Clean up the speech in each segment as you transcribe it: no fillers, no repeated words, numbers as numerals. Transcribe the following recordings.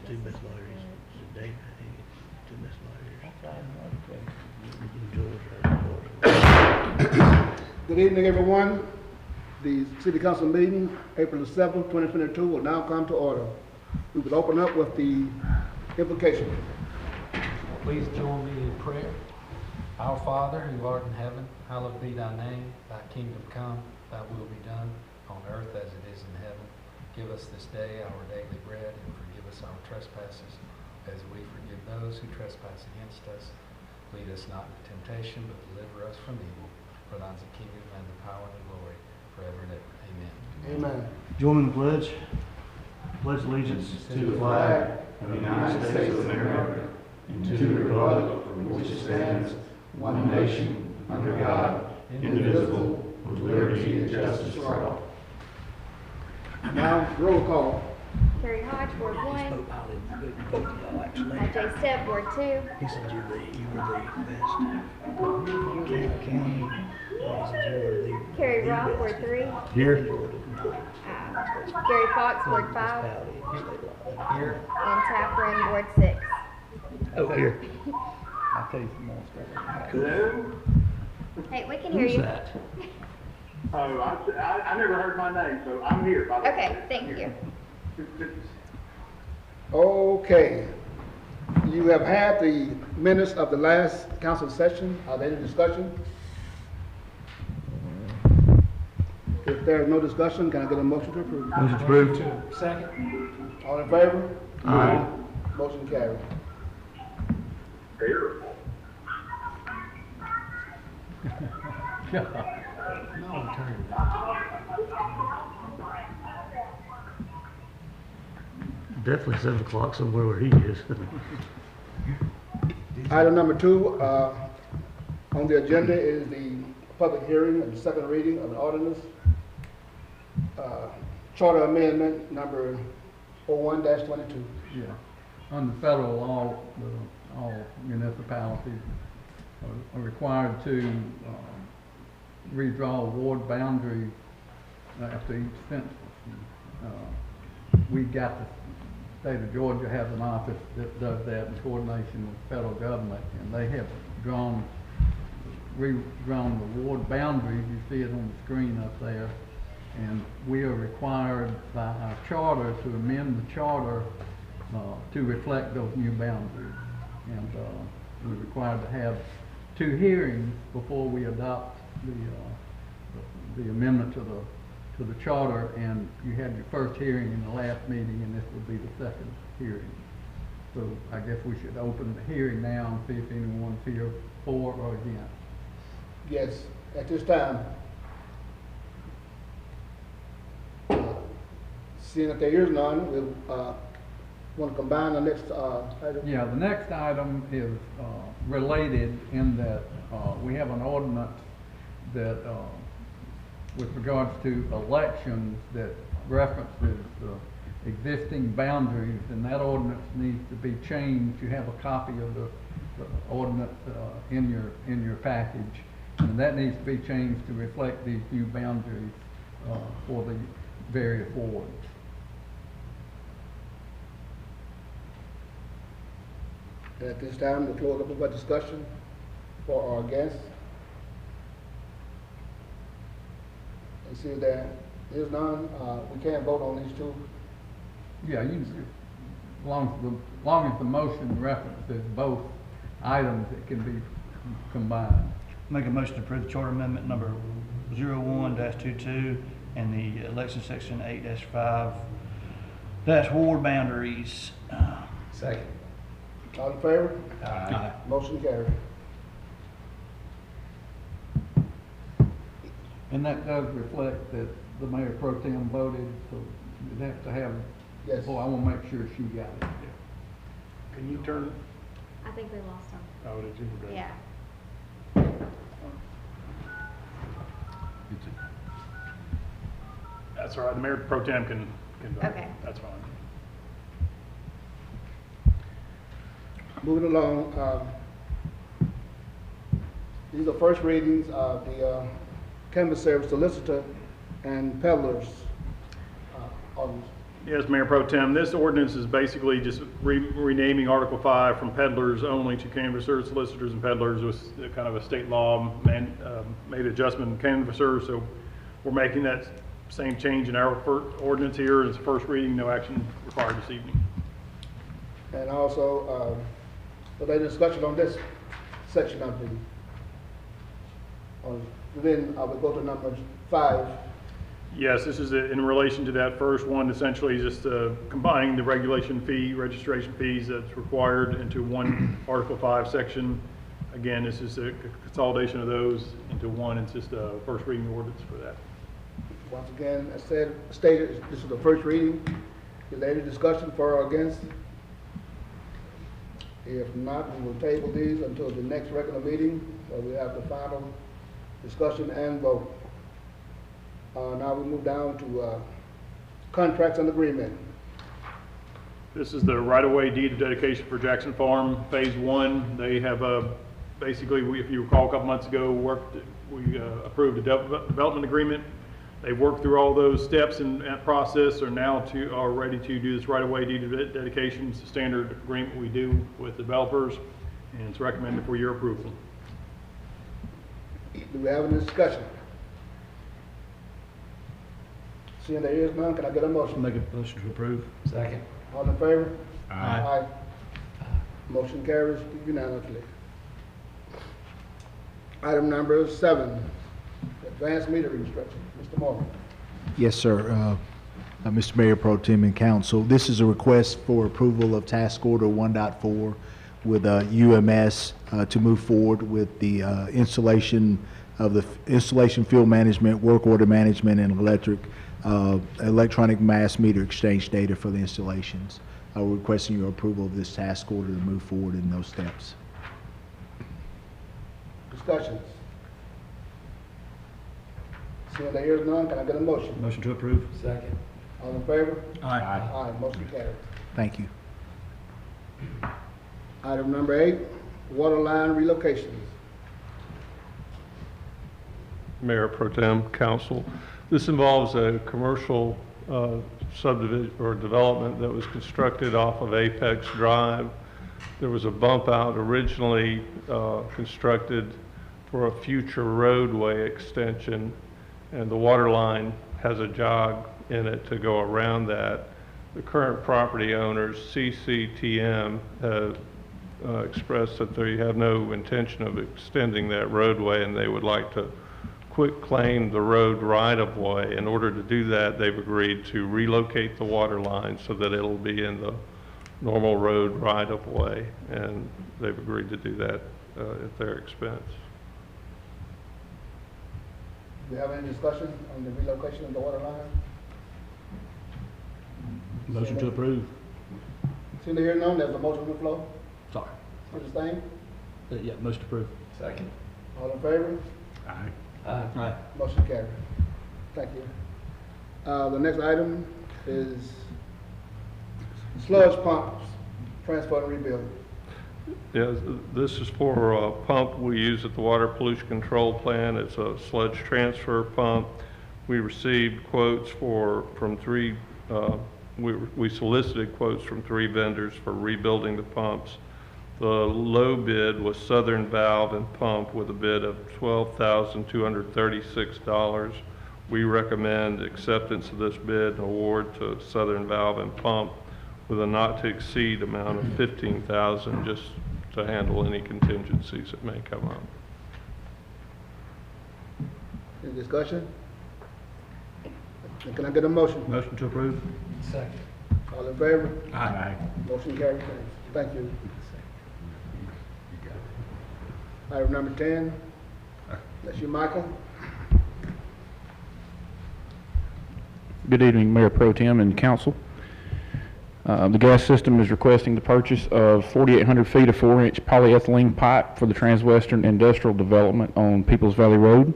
two Miss Lawyers. Dave, two Miss Lawyers. Good evening, everyone. The City Council meeting, April the 7th, 2022, will now come to order. We will open up with the invocation. Please join me in prayer. Our Father, who art in heaven, hallowed be thy name. Thy kingdom come, thy will be done, on earth as it is in heaven. Give us this day our daily bread, and forgive us our trespasses, as we forgive those who trespass against us. Lead us not into temptation, but deliver us from evil. For thine is the kingdom, and the power, and the glory, forever and ever. Amen. Amen. Join in the pledge. Pledge allegiance to the flag of the United States of America and to the republic for which it stands, one nation, under God, indivisible, with liberty and justice for all. Now, roll call. Carrie Hodge, Ward 1. Jay Stepp, Ward 2. He said you were the best. County. Carrie Rock, Ward 3. Here. Gary Fox, Ward 5. Here. And Taffrin, Ward 6. Oh, here. I'll tell you some more stuff. Hello? Hey, we can hear Who's you. that? Oh, I never heard my name, so I'm here. By the way. Okay, thank you. Okay. You have had the minutes of the last council session. Are there any discussion? If there is no discussion, can I get a motion to approve? Motion approved. Second. All in favor? Aye. Motion carried. Here. No, turn. Definitely 7 o'clock somewhere where he is. Item number 2 on the agenda is the public hearing and the second reading of an ordinance, charter amendment number 01-22. Yeah. Under federal law, all municipalities are required to redraw ward boundaries after each census. We got the state of Georgia has an office that does that in coordination with the federal government, and they have redrawn the ward boundaries. You see it on the screen up there, and we are required by our charter to amend the charter to reflect those new boundaries, and we're required to have 2 hearings before we adopt the amendment to the charter, and you had your first hearing in the last meeting, and this will be the second hearing. So I guess we should open the hearing now and see if anyone's here for or against. Yes, at this time. Seeing that there is none, we'll want to combine the next item. Yeah, the next item is related in that we have an ordinance that with regards to elections that references the existing boundaries, and that ordinance needs to be changed. You have a copy of the ordinance in your package, and that needs to be changed to reflect these new boundaries for the various wards. At this time, the floor is open for discussion for our guests. And see if there is none, we can vote on these 2. Yeah, you can, as long as the motion references both items, it can be combined. Make a motion to approve the charter amendment number 01-22 and the election section 8-5 ward boundaries. Second. All in favor? Aye. Motion carried. And that does reflect that the mayor pro tem voted, so you'd have to have, Yes. oh, I want to make sure she got it. Can you turn? I think we lost him. Oh, did you? Yeah. That's all right. The mayor pro tem can vote. Okay. That's fine. Moving along, these are first readings of the canvassary, solicitor, and peddlers ordinance. Yes, Mayor Pro Tem, this ordinance is basically just renaming Article 5 from peddlers only to canvassers, solicitors, and peddlers. It was kind of a state law made adjustment in canvassers, so we're making that same change in our ordinance here. It's first reading, no action required this evening. And also, the discussion on this section of the, then I will go to number 5. Yes, this is in relation to that first one, essentially just combining the registration fees that's required into one Article 5 section. Again, this is a consolidation of those into one. It's just a first reading ordinance for that. Once again, as stated, this is the first reading. Is there any discussion for or against? If not, we will table these until the next regular meeting, so we have the final discussion and vote. Now we move down to contracts and agreement. This is the right-of-way deed of dedication for Jackson Farm, Phase 1. They have basically, if you recall a couple months ago, we approved a development agreement. They've worked through all those steps in that process, are now ready to do this right-of-way deed of dedication. It's a standard agreement we do with developers, and it's recommended for your approval. Do we have any discussion? Seeing there is none, can I get a motion? Make a motion to approve. Second. All in favor? Aye. Motion carries unanimously. Item number 7, advanced metering instruction. Mr. Moore. Yes, sir. Mr. Mayor Pro Tem and Council, this is a request for approval of Task Order 1.4 with UMS to move forward with the installation of the installation field management, work order management, and electronic mass meter exchange data for the installations. We're requesting your approval of this task order to move forward in those steps. Discussions. Seeing there is none, can I get a motion? Motion to approve. Second. All in favor? Aye. Aye, motion carries. Thank you. Item number 8, water line relocations. Mayor Pro Tem, Council. This involves a commercial subdivision or development that was constructed off of Apex Drive. There was a bump out originally constructed for a future roadway extension, and the water line has a jog in it to go around that. The current property owners, CCTM, have expressed that they have no intention of extending that roadway, and they would like to quit claim the road right-of-way. In order to do that, they've agreed to relocate the water line so that it'll be in the normal road right-of-way, and they've agreed to do that at their expense. Do we have any discussion on the relocation of the water line? Motion to approve. Seeing there is none, there's a motion on the floor. Sorry. Mr. Stain, Yeah, motion to approve. Second. all in favor? Aye. Aye. Motion carried. Thank you. The next item is sludge pumps, transfer and rebuild. Yeah, this is for a pump we use at the Water Pollution Control Plant. It's a sludge transfer pump. We received quotes from three, we solicited quotes from 3 vendors for rebuilding the pumps. The low bid was Southern Valve and Pump with a bid of $12,236. We recommend acceptance of this bid and award to Southern Valve and Pump with a not to exceed amount of $15,000 just to handle any contingencies that may come up. Any discussion? Can I get a motion? Motion to approve. Second. All in favor? Aye. Motion carried. Thank you. Item number 10, that's you, Michael. Good evening, Mayor Pro Tem and Council. The gas system is requesting the purchase of 4,800 feet of 4-inch polyethylene pipe for the Transwestern Industrial Development on Peoples Valley Road.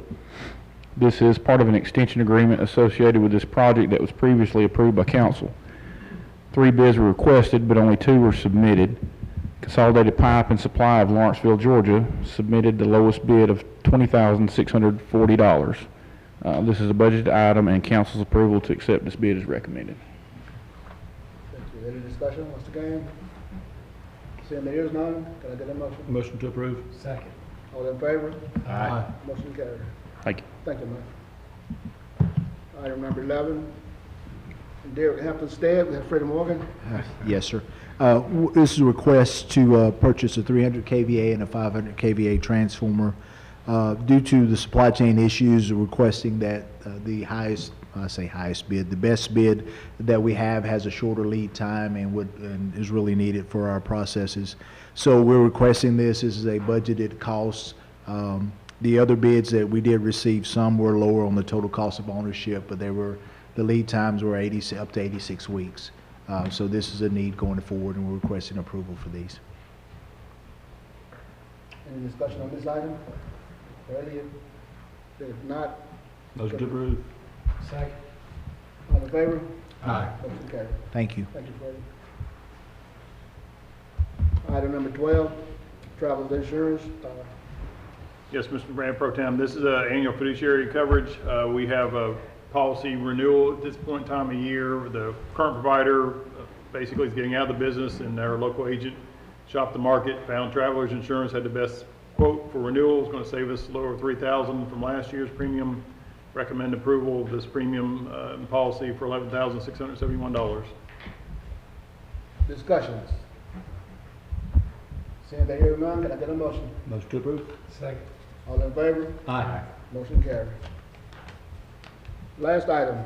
This is part of an extension agreement associated with this project that was previously approved by Council. 3 bids were requested, but only 2 were submitted. Consolidated Pipe and Supply of Lawrenceville, Georgia, submitted the lowest bid of $20,640. This is a budget item, and Council's approval to accept this bid is recommended. Any discussion, Mr. Gaines? Seeing there is none, can I get a motion? Motion to approve. Second. All in favor? Aye. Motion carried. Thank you. Thank you, Mike. Item number 11, Derek Hampton-Stead, we have Freddie Morgan. Yes, sir. This is a request to purchase a 300 kVA and a 500 kVA transformer. Due to the supply chain issues, we're requesting that the highest, I say highest bid, the best bid that we have has a shorter lead time and is really needed for our processes. So we're requesting this. This is a budgeted cost. The other bids that we did receive, some were lower on the total cost of ownership, but the lead times were up to 86 weeks. So this is a need going forward, and we're requesting approval for these. Any discussion on this item? Earlier? If not, Motion to approve. Second. all in favor? Aye. Motion carried. Thank you. Thank you, Freddie. Item number 12, travel insurance. Yes, Mr. Mayor Pro Tem, this is annual fiduciary coverage. We have a policy renewal at this point in time of year. The current provider basically is getting out of the business, and our local agent shopped the market, found Travelers Insurance had the best quote for renewal. It's going to save us a little over $3,000 from last year's premium. Recommend approval of this premium policy for $11,671. Discussions. Seeing there is none, can I get a motion? Motion to approve. Second. All in favor? Aye. Motion carried. Last item.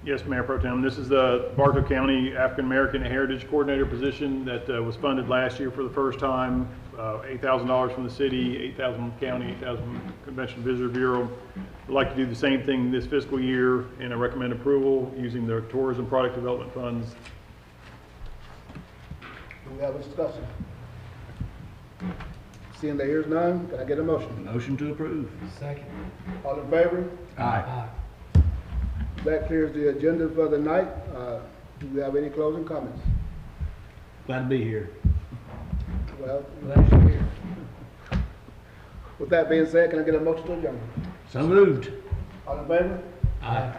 Yes, Mayor Pro Tem, this is the Bartow County African American Heritage Coordinator position that was funded last year for the first time. $8,000 from the city, $8,000 from the county, $8,000 from the Convention Visitor Bureau. We'd like to do the same thing this fiscal year, and I recommend approval using the Tourism Product Development Funds. Do we have a discussion? Seeing there is none, can I get a motion? Motion to approve. Second. All in favor? Aye. That clears the agenda for the night. Do we have any closing comments? Glad to be here. Well, Glad you're here. with that being said, can I get a motion to adjourn? So moved. All in favor? Aye.